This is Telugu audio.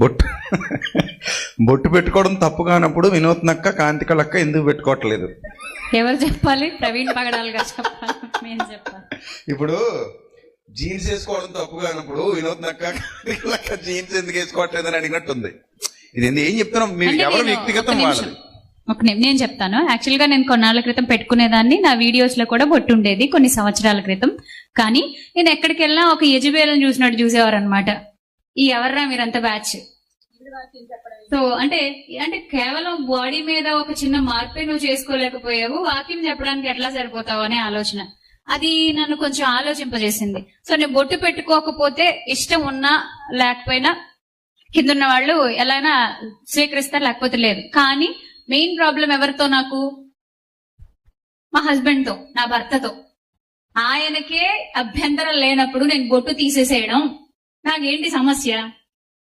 బొట్టు బొట్టు పెట్టుకోవడం తప్పు కానప్పుడు వినూత్నక్క కాంతికళక్క ఎందుకు పెట్టుకోవట్లేదు? ఎవరు చెప్పాలి? ప్రవీణ్ పగడాల్ గారు చెప్పాలి, నేను చెప్పాలి. ఇప్పుడు జీన్స్ వేసుకోవడం తప్పు కానప్పుడు వినూత్నక్క కాంతికళక్క జీన్స్ ఎందుకు వేసుకోవట్లేదని అడిగినట్టుంది. ఇది ఏం చెప్తున్నాం? మీరు ఎవరు వ్యక్తిగతం వాళ్ళది. నేను చెప్తాను. యాక్చువల్ గా నేను కొన్నాళ్ళ క్రితం పెట్టుకునేదాన్ని, నా వీడియోస్ లో కూడా బొట్టు ఉండేది కొన్ని సంవత్సరాల క్రితం. కానీ నేను ఎక్కడికి వెళ్ళినా ఒక యజుబేలను చూసినట్టు చూసేవారు అనమాట. ఈ ఎవర్రా మీరంతా బ్యాచ్. సో అంటే కేవలం బాడీ మీద ఒక చిన్న మార్పే నువ్వు చేసుకోలేకపోయావు, వాక్యం చెప్పడానికి ఎట్లా సరిపోతావు అనే ఆలోచన అది నన్ను కొంచెం ఆలోచింపజేసింది. సో నేను బొట్టు పెట్టుకోకపోతే ఇష్టం ఉన్నా లేకపోయినా కిందున్న వాళ్ళు ఎలా అయినా స్వీకరిస్తారు, లేకపోతే లేదు. కానీ మెయిన్ ప్రాబ్లం ఎవరితో? నాకు మా హస్బెండ్ తో, నా భర్తతో. ఆయనకే అభ్యంతరం లేనప్పుడు నేను బొట్టు తీసేసేయడం నాకేంటి సమస్య?